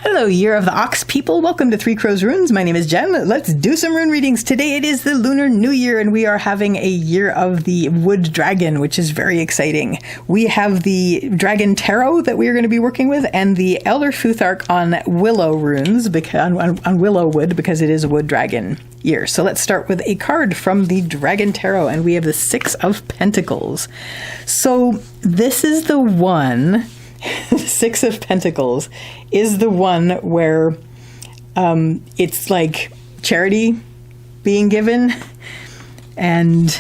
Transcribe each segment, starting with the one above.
Hello, Year of the Ox people. Welcome to Three Crows Runes. My name is Jen. Let's do some rune readings. Today it is the Lunar New Year, and we are having a Year of the Wood Dragon, which is very exciting. We have the Dragon Tarot that we are going to be working with, and the Elder Futhark on Willow Runes, on Willow Wood, because it is a Wood Dragon year. So let's start with a card from the Dragon Tarot, and we have the Six of Pentacles. So this is the one... Six of Pentacles is the one where it's like charity being given, and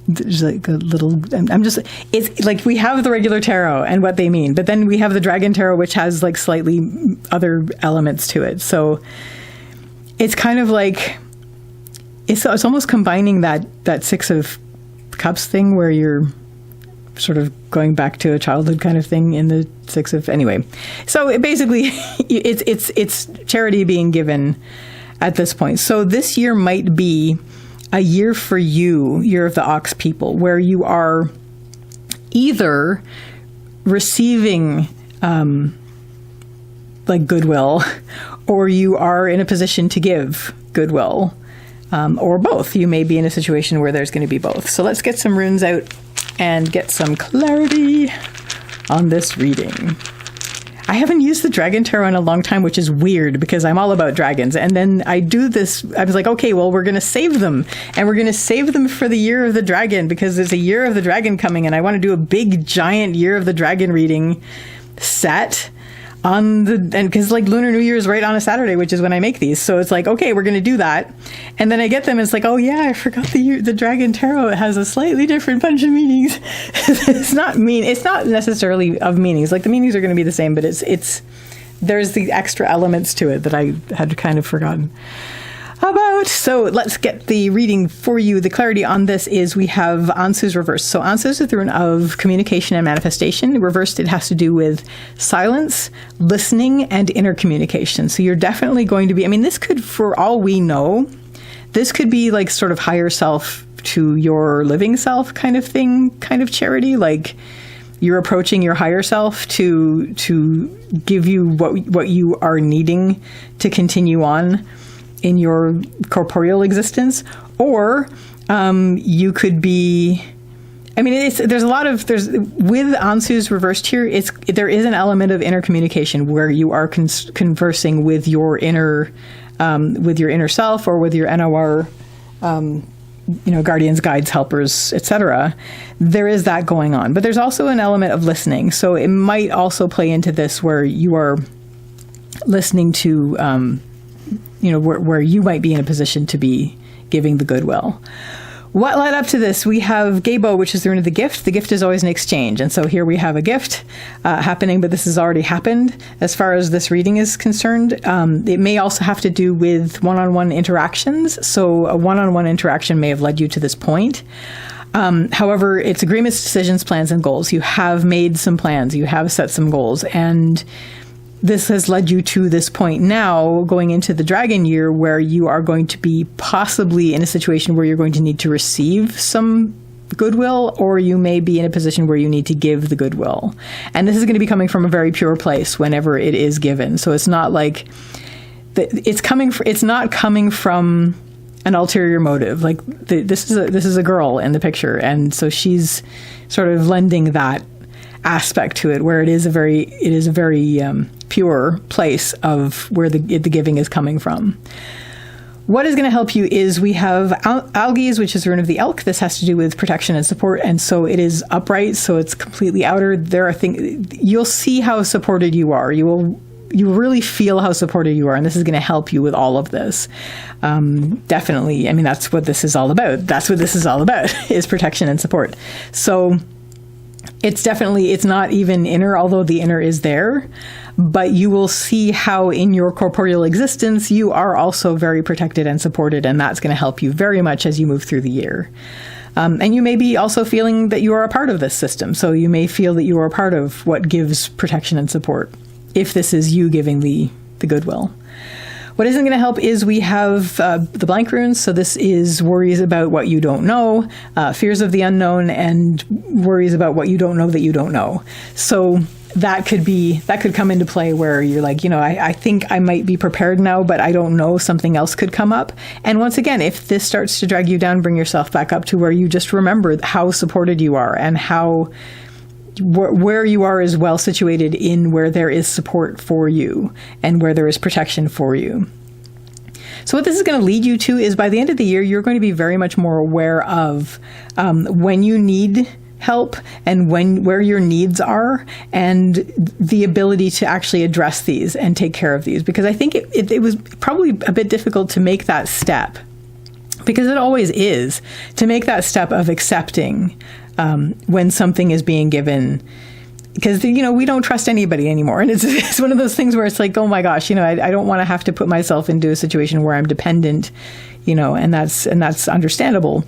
there's like a little, it's like we have the regular tarot and what they mean, but then we have the Dragon Tarot, which has like slightly other elements to it. So it's kind of like, it's almost combining that Six of Cups thing where you're sort of going back to a childhood kind of thing in the Six of, anyway. So it's charity being given at this point. So this year might be a year for you, Year of the Ox people, where you are either receiving like goodwill, or you are in a position to give goodwill, or both. You may be in a situation where there's going to be both. So let's get some runes out and get some clarity on this reading. I haven't used the Dragon Tarot in a long time, which is weird because I'm all about dragons. And then I do this, I was like, okay, well, we're going to save them. And we're going to save them for the Year of the Dragon, because there's a Year of the Dragon coming, and I want to do a big, giant Year of the Dragon reading set on the, and because like Lunar New Year is right on a Saturday, which is when I make these. So it's like, okay, we're going to do that. And then I get them. And it's like, oh yeah, I forgot the Dragon Tarot. It has a slightly different bunch of meanings. It's not necessarily of meanings. Like the meanings are going to be the same, but there's the extra elements to it that I had kind of forgotten about. So let's get the reading for you. The clarity on this is we have Ansu's reversed. So Ansu is the rune of communication and manifestation. Reversed, it has to do with silence, listening, and inner communication. So you're definitely going to be, I mean, this could, for all we know, this could be like sort of higher self to your living self kind of thing, kind of charity. Like you're approaching your higher self to give you what you are needing to continue on in your corporeal existence. Or you could be, I mean, with Ansu's reversed here, there is an element of inner communication where you are conversing with your inner self, or with your NOR, guardians, guides, helpers, etc. There is that going on, but there's also an element of listening. So it might also play into this where you are listening to, where you might be in a position to be giving the goodwill. What led up to this? We have Gabo, which is the rune of the gift. The gift is always an exchange. And so here we have a gift happening, but this has already happened as far as this reading is concerned. It may also have to do with one-on-one interactions. So a one-on-one interaction may have led you to this point. However, it's agreements, decisions, plans, and goals. You have made some plans. You have set some goals. And this has led you to this point now, going into the Dragon Year, where you are going to be possibly in a situation where you're going to need to receive some goodwill, or you may be in a position where you need to give the goodwill. And this is going to be coming from a very pure place whenever it is given. So it's not like it's not coming from an ulterior motive. Like this is a girl in the picture, and so she's sort of lending that aspect to it, where it is a very pure place of where the giving is coming from. What is going to help you is we have Algies, which is the rune of the elk. This has to do with protection and support, and so it is upright, so it's completely outer. There are things, you'll see how supported you are. You really feel how supported you are, and this is going to help you with all of this. Definitely. I mean, that's what this is all about. That's what this is all about, is protection and support. So it's not even inner, although the inner is there, but you will see how in your corporeal existence, you are also very protected and supported, and that's going to help you very much as you move through the year. And you may be also feeling that you are a part of this system. So you may feel that you are a part of what gives protection and support, if this is you giving the goodwill. What isn't going to help is we have the blank runes. So this is worries about what you don't know, fears of the unknown, and worries about what you don't know that you don't know. So that could come into play where you're like, I think I might be prepared now, but I don't know, something else could come up. And once again, if this starts to drag you down, bring yourself back up to where you just remember how supported you are and how where you are is well situated in where there is support for you and where there is protection for you. So what this is going to lead you to is by the end of the year, you're going to be very much more aware of when you need help and where your needs are and the ability to actually address these and take care of these. Because I think it was probably a bit difficult to make that step, because it always is, to make that step of accepting when something is being given. Because, we don't trust anybody anymore. And it's one of those things where it's like, oh my gosh, I don't want to have to put myself into a situation where I'm dependent, and that's understandable.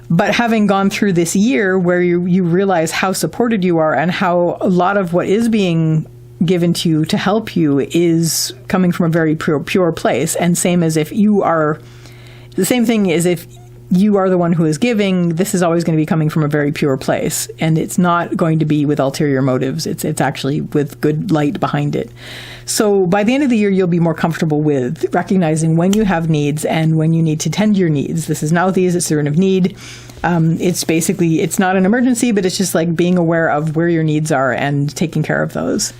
But having gone through this year where you realize how supported you are and how a lot of what is being given to you to help you is coming from a very pure place. And the same thing is if you are the one who is giving, this is always going to be coming from a very pure place. And it's not going to be with ulterior motives. It's actually with good light behind it. So by the end of the year, you'll be more comfortable with recognizing when you have needs and when you need to tend your needs. This is Nauthiz, it's the rune of need. It's not an emergency, but it's just like being aware of where your needs are and taking care of those.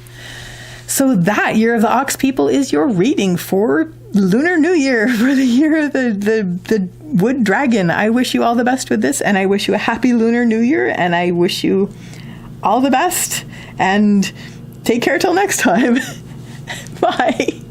So that Year of the Ox, people, is your reading for Lunar New Year, for the year of the wood dragon. I wish you all the best with this, and I wish you a happy Lunar New Year, and I wish you all the best, and take care till next time. Bye.